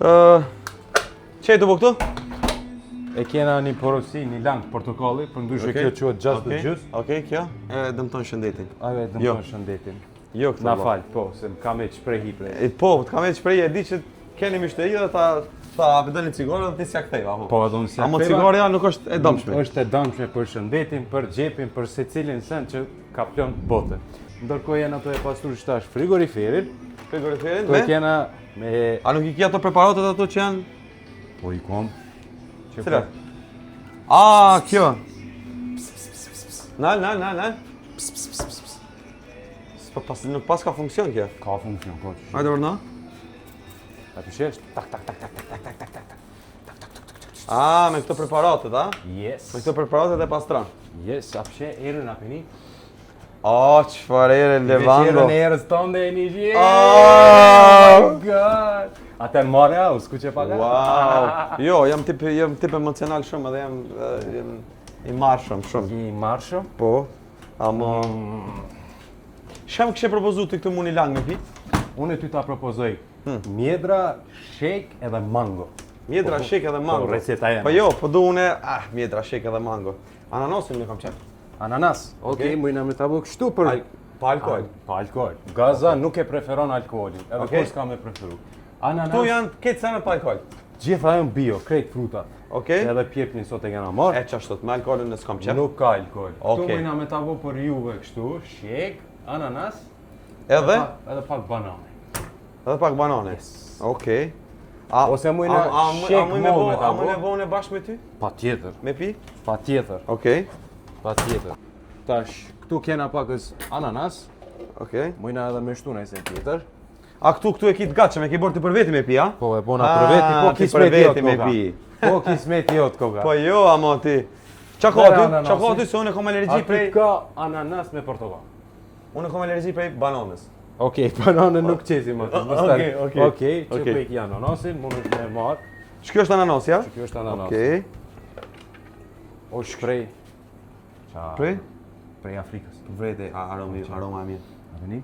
Qetu po këtu? E kena një porosi, një lang portokalli, për ndryshe kjo quhet just the juice. Okej, kjo e dëmton shëndetin. Ajo e dëmton shëndetin. Jo këtë. Na fal, po, se më kam e shprehi prej. Po, të kam e shprehi, e di që keni mishteri dhe ta pëdëllin cigare dhe ti s'ja ktheva. Po, edhe unë s'ja ktheva. Amo cigareja nuk është e dëmshme. Është e dëmshme për shëndetin, për xhepin, për secilin sen që ka plon botë. Ndërkohë janë ato e pasur shtash frigoriferin. Frigoriferin me? Kena me... A nuk I ki ato preparatet ato që janë? Po I kom. Cilat? Kjo. Nal. Nuk pas ka funksion kjo? Ka funksion, ko. Hajde vërna. Ta pishesh, tak. Me këto preparatet, a? Yes. Me këto preparatet e pastran. Yes, a pishe erën a pini? Qëfar ere levando. Veqerën erës tonë e një gjithë. Oh my god. Atë në marrë au, s'ku që paga? Wow. Jo, jam tip emocional shumë edhe jam I marrshëm shumë. I marrshëm? Po. Amo... Shem këshe propozu të këtë muni lang me pi? Unë ty ta propozoj mjedra, shek edhe mango. Mjedra, shek edhe mango? Po, receta jeme. Po jo, po du une, mjedra, shek edhe mango. Ananasin me kam qenë. Ananas? Okej, mujna me ta bu kështu për... Pa alkohol? Pa alkohol. Gaza nuk e preferon alkoholin, edhe kur s'ka me preferu. Ananas... Tu janë këtë senet pa alkohol? Gjitha janë bio, krejt frutat. Okej. Edhe pjepnin sot e kena marrë. E qashtot, me alkoholin në s'kam qenë? Nuk ka alkohol. Okej. Tu mujna me ta bu për juve kështu, shek, ananas... Edhe? Edhe pak banane. Edhe pak banane? Yes. Okej. Ose mujna shek moll me ta bu. A mujna vone bashkë me ty? Pa tjetër. Me pi? Pa tjetër. Okej. Pa tjetër. Tash, këtu kena pakës ananas. Okej. Mujna edhe me shtu nëjse tjetër. A këtu e ki të gatshëm, e ki bërë ti për veti me pi, a? Po, e bona për veti, po kismeti jot me koka. pi. Po kismeti jot koka. Po jo, amo ti. Qa ka ty se unë kom alergji prej... Aty ka ananas me portokall. Unë kom alergji prej bananës. Okej, bananën nuk qesim aty. Okej. Që ku e ki ananasin, mund është me marë. Që kjo është ananas, ja? Që kjo është ananas. Okej. O shprej. Prej? Prej Afrikës. Vrete, aroma e mirë. A veni?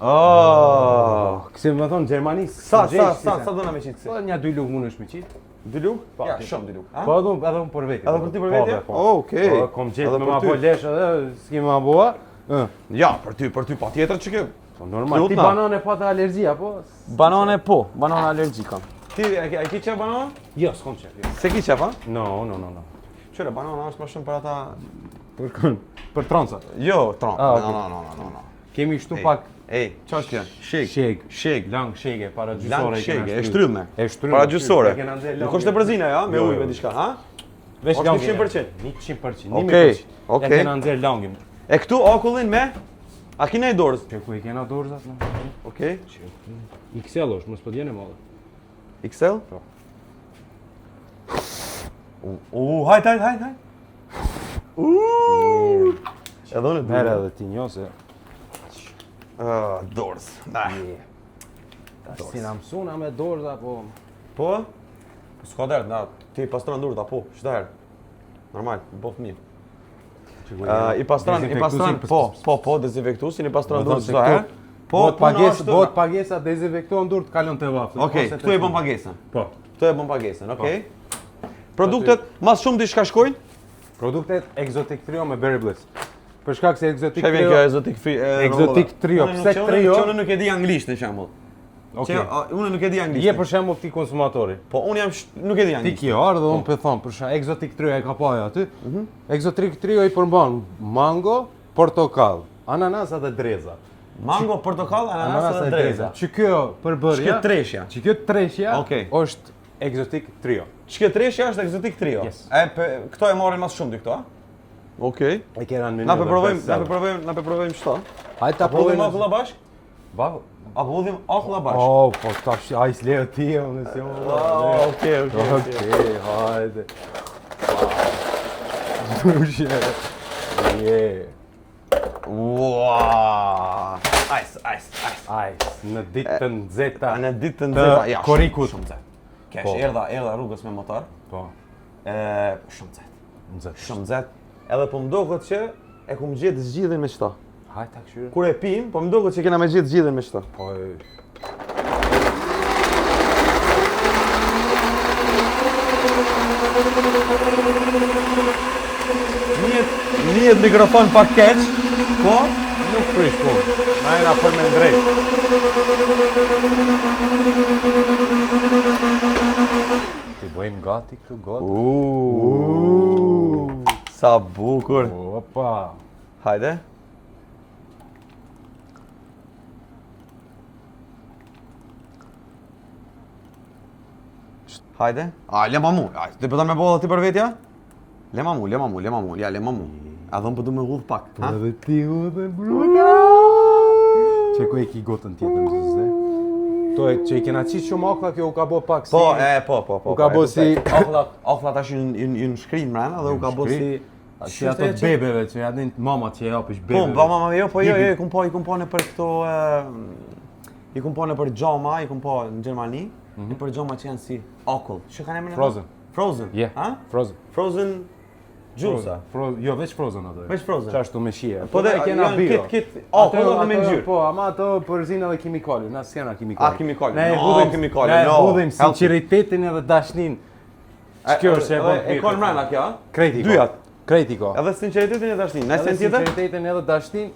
Oh! Kësi më thonë Gjermanisë. Sa dona me qitë kësi? Po, një 2 luk mund është me qitë. 2 luk? Ja, ti. shumë 2 luk. Po, edhe unë për veti. Edhe për ti për veti? Okej. Po, kom gjetë me ma po lesh edhe, s'ki ma bua. Ja, për ty pa tjetër që kjo. Po, normal, ti banane pa të alergjia, po? Banane po, banane alergji kam. Ti, e ki qef banane? Jo, s'kom qef. Se ki qef, a? No. Qëre, banane është më shumë për ata... Për troncat? Jo, no. Kemi shtu pak... Ej, qa është kjo? Shek. Lang sheke, para gjysore. Lang sheke, e shtryme. Para gjysore. Nuk është e përzina, ja? Me ujve diçka, ha? Vesh langin. 100%. 100%. Okej. E kena nxerr langin. E këtu akullin me? A kina i dorës? Që ku i kena dorëzat? Okej. XL është, mos po djene madhe. XL? Po. Hajt. Edhe unë Mere edhe ti njo se... Dorës. Si na mësuna me dorëza, po... Po? Po s'ka derë, na, ti pastron dorët, po, qëta herë. Normal, bo fëmijë. I pastron, po, dezinfektusin, i pastron dorët qëta herë. Bot pagesa dezinfektuan dorët, kalon të vaftë. Okej, këtu e bën pagesën. Po. Këtu e bën pagesën, okej. Produktet, mas shumë diçka shkojnë? Produktet Exotic Trio me Berry Bliss. Për shkak se Exotic Trio... Exotic Trio, pse Trio? Unë nuk e di anglisht në shembull. Okej. Unë nuk e di anglisht. Je për shembull ti konsumatori. Po unë nuk e di anglisht. Ti kjo ardh dhe unë po them për shembull Exotic Trio e ka paja aty. Exotic Trio i përmban mango, portokall, ananas dhe dreza. Mango, portokall, ananas dhe dreza. Që kjo përbërja, që kjo treshja është Exotic Trio. Që kjo treshja është Exotic Trio? Yes. Këto e marrin mas shumë dy këto, a? Okej. E kena në menu. Na përprovojmë çto? Hajde ta provojmë akulla bashk? Bako. Apo udhim akulla bashk? Oh, po tash ai s'leo ti, unë si unë. Okej, hajde. Wow! Ice. Në ditën nxehta. Në ditën nxehta, ja. Korikut. Shumë nxehtë. Kesh erdha rrugës me motor. Po. Shumë nxehtë. Shumë nxehtë. Edhe po mdoket që e kum gjetë zgjidhjen me çto. Hajde ta këshyre. Kur e pim, po mdoket që kena me gjetë zgjidhjen me çto. Po. Njihet mikrofon pak keq, po? Nuk prish po. Na jena për me ndrejt. Ti bëjmë gati këtu gati. Sa bukur. Opa. Hajde. Hajde. Lema mu. Ti përta me bolla ti për vetja? Lema mu. Ja, lema mu. A dhëmë për du me hudh pak. Dhe ti hudhe bruta. Që ku e ki gotën tjetër në zëzë? To e që i kena qitë shumë okla, kjo u ka bo pak si... Po. U ka bo si... Okla tash ju në shkrinë mrena dhe u ka bo si... Si ato bebeve që ja din mama që e japish bebeve. Po, mama jo, po jo, i kum po në për këto... I kum po në për gjoma, i kum po në Gjermani, i për gjoma që janë si okull. Që kanë emrin? Frozen. Frozen? Yeah, Frozen. Frozen Gjusa? Jo, veç Frozen ato. Veç Frozen? Qa ashtu me shie. Po dhe janë kit okull dhe me ngjyrë. Po, ama ato përzinë edhe kimikali, na s'kena kimikali. A, kimikali? Ne kimikali, ne hudhim sinqeritetin edhe dashnin. Ç'kjo është e bën? E kon mrena kjo? Krejti. Dyjat. Krejti ko. Edhe sinqeritetin edhe dashnin. Nëse tjetër? Sinqeritetin edhe dashnin,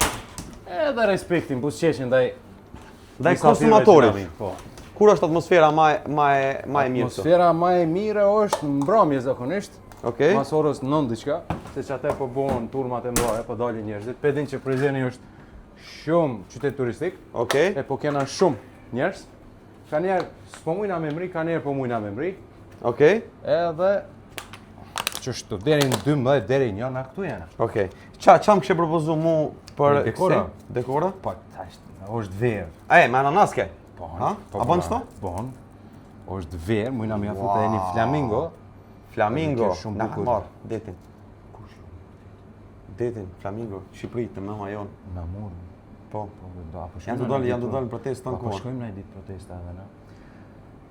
edhe respektin, po s'qeshin ndaj konsumatorit. Po. Kur është atmosfera më e mirë? Atmosfera më e mirë është mbrëmje zakonisht. Okej. Mas orës 9 diçka, se që atë po bëhen turmat e mëdha, po dalin njerëzit. Pedin që Prizreni është shumë qytet turistik. Okej. E po kena shumë njerëz. Ka njerë s'po mujna me mri, ka njerë po mujna me mri. Okej. Edhe qështu, deri në 12, deri në janë, këtu jena. Okej. Qa më kështë propozu mu për... Dekora? Dekora? Po, është verë. Me ananaske? Po, a bon qëto? Bon. është verë, mujna me jafut e një flamingo. Flamingo, shumë na bukur. marr, detin. Detin, flamingo, Shqipëri të mëma jonë. Na morë. Po. Janë të dalë protestë të në kohë. Po shkojmë në ditë protesta edhe na.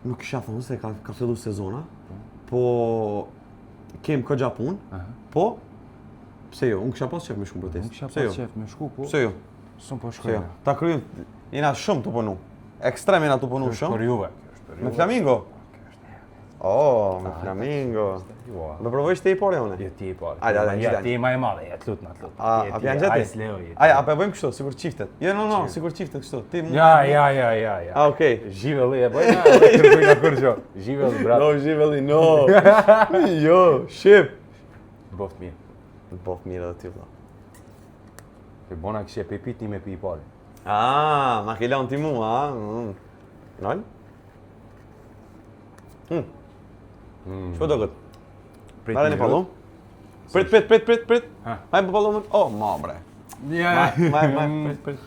Nuk kisha thonë se ka fillu sezona, po kem këgja punë, po pse jo, unë kisha pas qef me shku protestë. Unë kisha pas qef me shku, po. Pse jo? S'un po shkojmë. Ta kryim, jena shumë të punu. Ekstrem jena të punu shumë. Për juve. Me flamingo? Me flamingo. Me provojsh ti i pare, une? Jo, ti i pare. Ajde, ti i ma e madhe, ja t'lut. A pjanë gjeti? A pe bëjmë kështu, sigur qiftet. Jo, sigur qiftet kështu. Ja. Okej. Zhivelli e bëjna, kërkujna kërgjo. Zhivelli, brat. No, zhivelli, no. Jo, shqip. Boft mirë. Boft mirë edhe ty, vla. Për bona kështë e pipit, ti me pi i pare. Ma ke lanë ti mu, Nol? Që do këtë? Mare një pallon? Prit. Hajmë për pallon? Ma bre. Prit.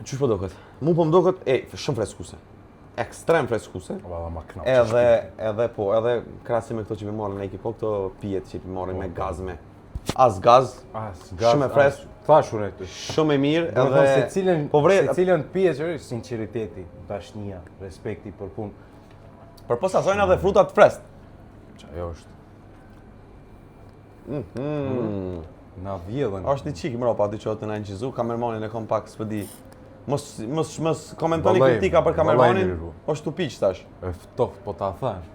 Qysh po do këtë? Mu po më do këtë, shumë freskuse. Ekstrem freskuse. Edhe krasim me këto që mi marrën e ekipo, këto pijet që mi marrën me gazme. As gaz, shumë e fresk. Thashur e këtu. Shumë e mirë, edhe... Se cilën pije që është sinceriteti, dashnia, respekti për punë. Për posa sojnë edhe frutat frest. Qa jo është. Na vjedhen. Është një qikë mro pa ty që të na inqizu, kamermanin e kom pak s'pëdi. Mos komentoni kritika për kamermanin, është tu piq tash. E ftof, po ta thash.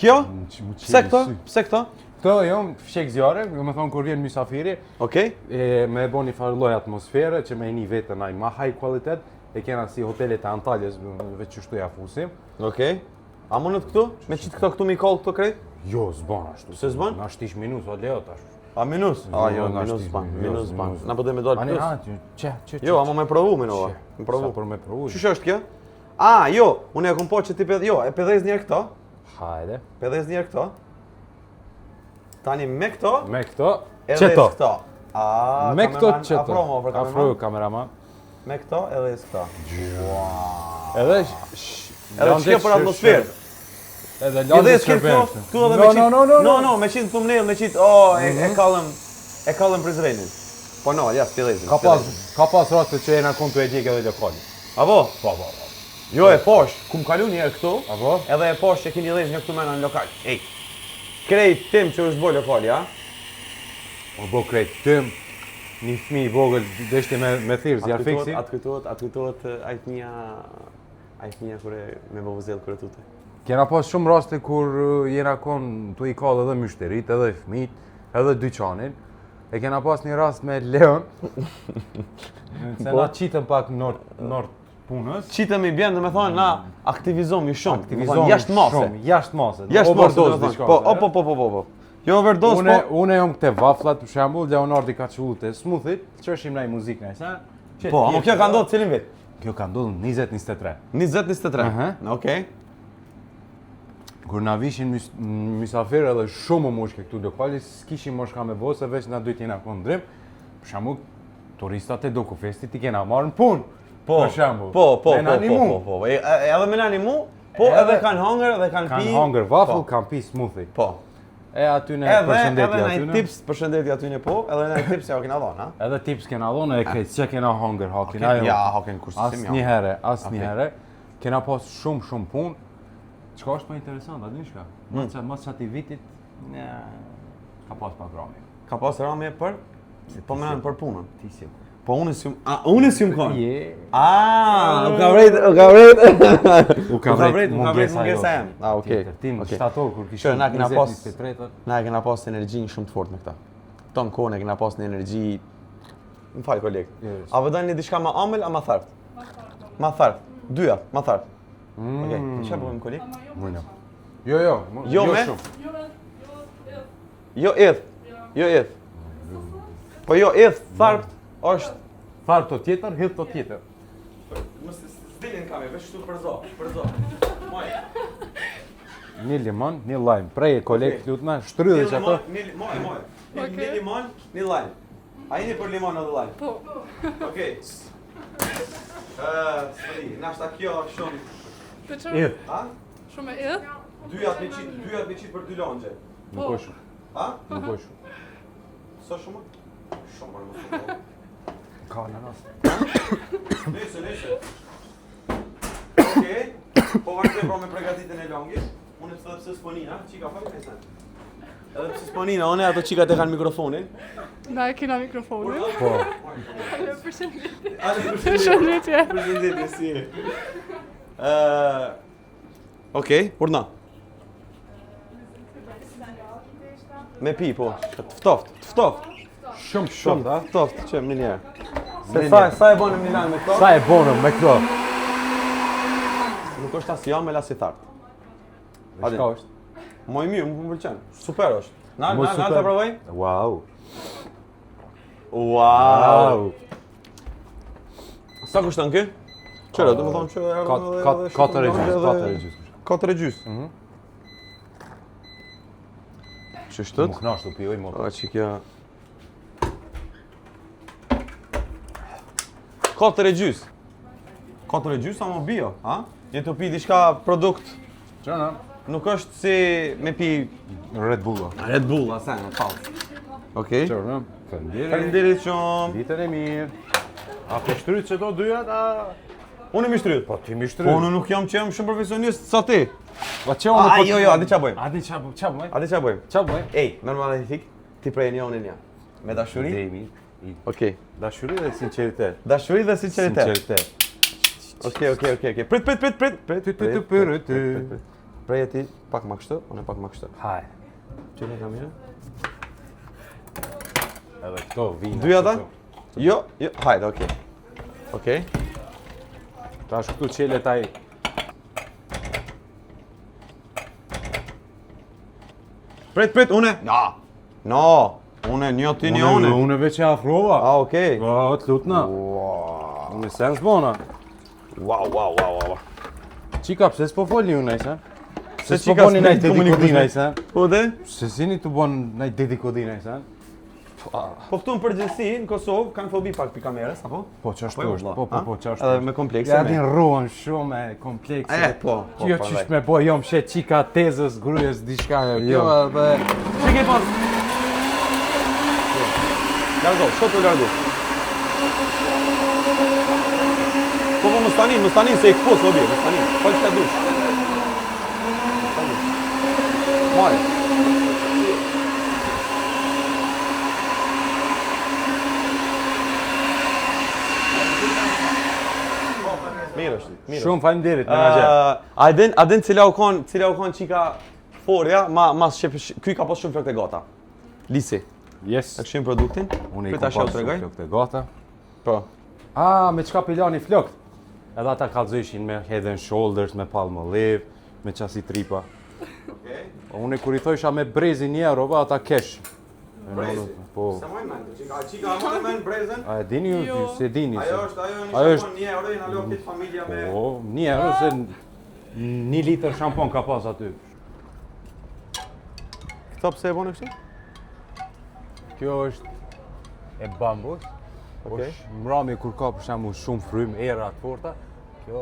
Kjo? Pse këto? Këto jom fshek zjarë, me thonë kur vjen mysafiri, me e bo një farë lloj atmosfere që me e një vetën aj ma high qualitet, e kena si hotelet e Antaljes, veç qështu ja fusim. A mundet këtu? Me qitë këto këtu mi kollë këto krejt? Jo, s'ban ashtu. Se s'ban? Na shtish minus, o leo tash. A minus? Jo, minus s'ban. Na përdoj me dojnë plus. Që? Jo, ama me provu me nova. Sa për me provu? Qysh është kjo? Jo, unë e kom po që ti jo, e pedhez njerë këto. Hajde. Pedhez njerë këto. Tani me këto, edhe këto. Me këto qeto. Afroju kameraman. Me këto edhe s'këto. Edhe shkjo për atmosferë. Edhe lëndës shërbenshme. No, me qitë të mnellë, me qitë, e kallëm Prizrenin. Po no, ja, s'pjedhezin. Ka pas raste që e në kontu e gjek edhe lokali. Abo? Po. Jo, e posh, kum kalu njerë këtu, Abo? edhe e posh që kini dhejsh një këtu mena në lokal. Krejt tim që është boj lokali, O bo krejt tim, një fmi i vogël deshti me thirë, zjarë fiksi. Atë kujtohet ajtë një Ai fëmija kur me vovëzell kur tute. Kena pas shumë raste kur jena kon tu I kallë edhe myshterit, edhe fëmijët, edhe dyqanin. E kena pas një rast me Leon. Se na qitëm pak nort punës. Qitëm I bjen, dhe me thonë, na aktivizomi shumë. Jashtë mase. Jashtë mase. Jashtë overdose mase. diçka. Po. Jo overdose, po. Unë jam këte vafllat, për shembull, Leonardi ka qullu te smoothit, qëshim naj muzikë naj, sa? Po, ama kjo ka ndodhë cilin vit? Kjo ka ndodhë 20-23. 20-23? Okej. Kur na vishin mysafirë edhe shumë mushke këtu lokali, s'kishim moshka me bo, se veç na dujt jena kondrim. Për shembull, turistat e Dokufestit I kena marrë në punë. Për shembull. Po. Edhe me nani mu, po edhe kanë hangër, edhe kanë pi. Kanë hangër waffle, kanë pi smoothie. Po. E atyne përshëndetje atyne. Edhe naj tips përshëndetje atyne po, edhe naj tips ja kena dhonë, ha? Edhe tips kena dhonë, e krejt, që kena hangër hakin. Ja, hakin kursisim ja. Asnjëherë. Kena pas shumë punë. Çka është më interesant, a din çka? Mas çati vitit, ka pas pak rami. Ka pas rami për? Po më nën për punën. Ti si. Po unë s'jum kon. Je. U ka vret. U ka vret mungesa jam. Okej. Tim shtator kur kishim. Na kena pas energji shumë të fortë me këta. Ton kohën e kena pas një energji. Më fal koleg. A vëdoni diçka më amël a më thartë? Më thartë. Dyja, më thartë. Okej, çfarë bëjmë koleg? Mëna. Jo me. Jo edh. Po jo edh, thartë është thartë të tjetër, hidh të tjetër. Mos s'dilin kamë, veç këtu për zo. Moj. Një limon, një lajm. Prej koleg lutna, shtrydhë që ato. Moj. Një limon, një lajm. A jeni për limon edhe lajm? Po. Okej. Nashta kjo shumë. Idh. Ha? Shumë idh? Dyjat me qit për dy longje. Nuk është. Ha? Nuk është. Sa shumë? Shumë më. Ka në rast. Nëse. Okej. Po vazhdoj pra me përgatitjen e longjes. Unë pse s'ponina, çika fal kësaj. Edhe pse s'ponina, unë ato çikat e kanë mikrofonin. Na e kena mikrofonin. Po. Përshëndetje. Përshëndetje si. Okej, urna. Me pi, po. Ftoft. Shumë, da? Ftoft, që më njerë. Se sa e bonë në Milan me këto? Sa e bonë me këto? Nuk është as jam, e la si tartë. Shka është? Moj mirë, më pëlqen. Super është. Na Mo super. të provoj? Wow. Sa kushton ky? Qëra, do më thonë që erdhën 4 e gjys. Qështët? Më knashtu pijoj më. A që kja... 4 e gjys. 4 e gjys, a më bio, ha? Je të pi diçka produkt. Qëna? Nuk është si me pi... Red Bull. Red Bull, asaj, në falë. Okej. Qëna? Faleminderit. Faleminderit shumë. Ditën e mirë. A pe shtryt që do dyjat, a... Unë mi shtryt. Po ti mi shtryt. Po unë nuk jam që jam shumë profesionist sa ti. Po që unë... Jo, adi qa bëjmë. Adi qa bëjmë? Adi qa bëjmë. Qa bëjmë? Ej, me analitik, ti prej njonin ja. Me dashuri? Demi. Okej. Dashuri dhe sinceritet. Dashuri dhe sinceritet. Okej. Prit. Prej e ti pak ma kështë, unë pak ma kështë. Haj. Qële ka mire? Edhe këto vina. Dyja ta? Jo, hajde, okej. Ta është këtu qele taj... Prit, une? No, une, një ti një une. Une veç e afrova. Okej. Të lutna. Une sens bona. Wow. Qika, pse s'po foli unë najsa? Se s'po boni naj dedikodin najsa? Po dhe? Se sini të bon naj dedikodin najsa? Po këtu në përgjithësi, në Kosovë, kanë fobi pak pi kamerës, apo? Po qashtu është, po qashtu është. Edhe me komplekse Ja me. din ruan shumë e komplekse. Po. Që jo qysht me bo, jom shet qika tezës, grujës, diçka e Jo, edhe... Që ke pas? Largo, shko të largo. Po më stanin se e këpos, obi, më stanin. Po që ta dush. Mare. Mirë është, mirë është. Shumë faleminderit menaxher. A din cila u kon çika forja, mas ky ka pas shumë flokë të gata. Lisi. Yes. E këshim produktin. Unë i Këta kam shau tregoj. flokët e gata. Po. Me çka pilani flokët? Edhe ata kallëzojshin me head and shoulders, me palmolive, me qasi tripa. Okej. Unë kur i thojsha me brezin €1, ata kesh. Brezi? Po. Sa mojnë mend, çika mojnë mend brezën? A e dini ju, ju se dini se. Ajo është Ajo në është- Japon €1 i na lë këtë familja me. Po, €1 se 1 litër shampon ka pas aty. Këto pse e bën kështu? Kjo është e bambus. Okej. Është mrami kur ka për shembull shumë frym, era të forta. Kjo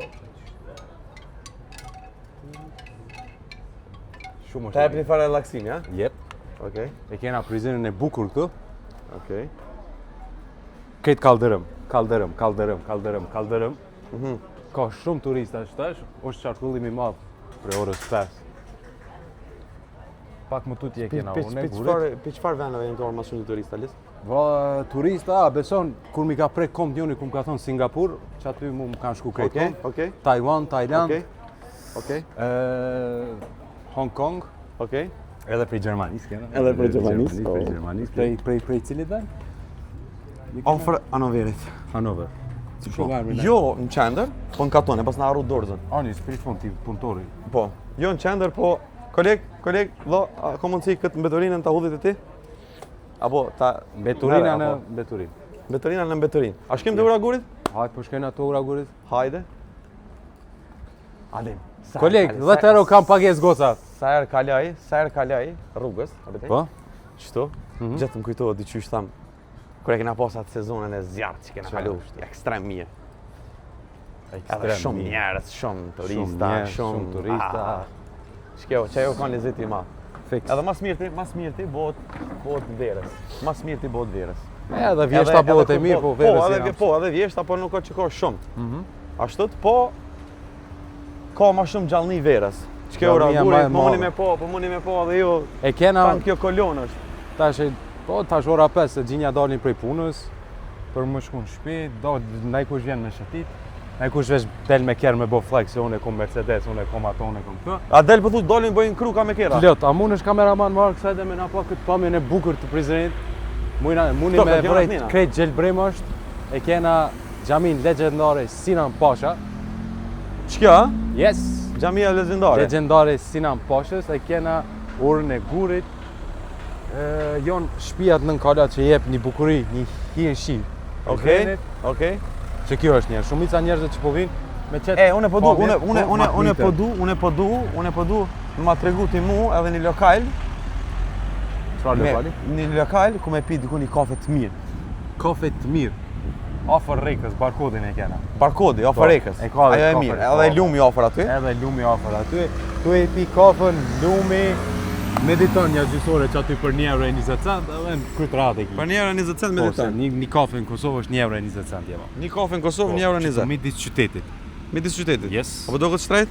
shumë Ta jepni fare relaksimi, ha? Jep. Okej. E kena prizinën e bukur këtu. Okej. Këtë kaldërëm. Ka shumë turista shtash, është qarkullim i madh për orës 5. Pak më tutje kena unë gurit. Për çfarë vendeve janë këto më shumë turista lis? Turista, beson, kur mi ka prek kompjoni, ku më ka thonë Singapur, që aty mu më kanë shku krejt Okej. Taiwan, Thailand, Okej. Hong Kong, Okej. edhe prej Gjermanisë kena. Edhe prej Gjermanisë, po. Prej Gjermanisë, prej cilit vend? Ofër Hanoverit. Hanover. Jo në qendër, po në katon, e pas në arru dorëzën. Ani, s'prit fund ti punëtori. Po, jo në qendër, po koleg, vë, a ka mundësi këtë mbeturinën të hudhit e ti? Apo ta... Beturina mere, në apo- Beturin. Mbeturina në mbeturin. A shkim të ura gurit? Hajt po shkojnë ato ura gurit. Hajde. Alim. Koleg, 10 euro kam pagesë goca. Sa herë kalaj rrugës, a bete? Po? Qëto? Gjithë më kujtohet diqysh tham, kur e kena pas atë sezonën e zjarrt që kena kalu, ekstrem mirë. Edhe shumë njerëz, shumë turista, shumë turista. Shkjo, që ajo ka lezeti i madh. Fix. Edhe mas mirëti bëhet verës. Mas mirëti bëhet verës. Edhe vjeshta bëhet e mirë, po verës janë. Po, edhe vjeshta, po nuk ka që ka shumë. Ashtot, po ka ma shumë gjallëni verës. Çka ora gurit, po mundi me po edhe ju. E kena Tan kjo kolon është. tash ora 5 se gjinja dalin prej punës për më shku në shtëpi, ndaj kush vjen me shëtit. Ndaj kush vesh del me kerr me bo flex, se unë e kom Mercedes, unë e kom ato, unë e kom këtë. A del po thu dalin bëjnë kruka me kera. Lot, a mund është kameraman marrë kësaj dhe me na pa këtë pamjen e bukur të Prizrenit. Mundi me vrejt krejt Gjelbrim është. E kena xhamin legjendare Sinan Pasha. Ç'kja? Yes. Xhamia legjendare. Legjendare Sinan Pashës, e kena orën e gurit. Jon shtëpiat nën kalat që jep një bukuri, një hije shi. Okej. Që kjo është një shumica njerëzve që po vinë me qetë. Unë po du në ma tregu ti mu edhe një lokal. Çfarë lokali? Një lokal ku me pi diku një kafe të mirë. Kafe të mirë. Afër Rekës, barkodin e kena. Barkodi, afër Rekës. Ajo e mirë, edhe lumi afër aty. Edhe lumi afër aty. Tu e pi kafën, lumi, mediton një gjysore që aty për €1.20 edhe në krytrat e ki. Për €1.20 mediton. Një kafe në Kosovë është €1.20 jema. Një kafe në Kosovë €1.20. Midis qytetit. Midis qytetit. Yes. Apo do këtë shtrejt?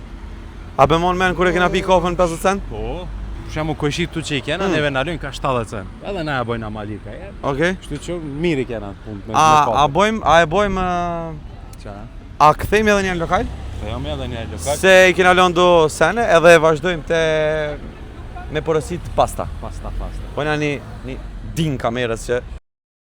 A be mon men kur e kena pi kafe në 50 cent? Po. Për shembull koishit tu që i kena, neve na lën ka 70 cent. Edhe na ja bojnë amalika. Okej. Kështu që mirë i kena punë me A e bojmë Çfarë? a kthejmë edhe një lokal? Po jam edhe një lokal. Se i kena lënë do sene edhe e vazhdojmë me porosit pasta. Pasta. Po na një din kamerës që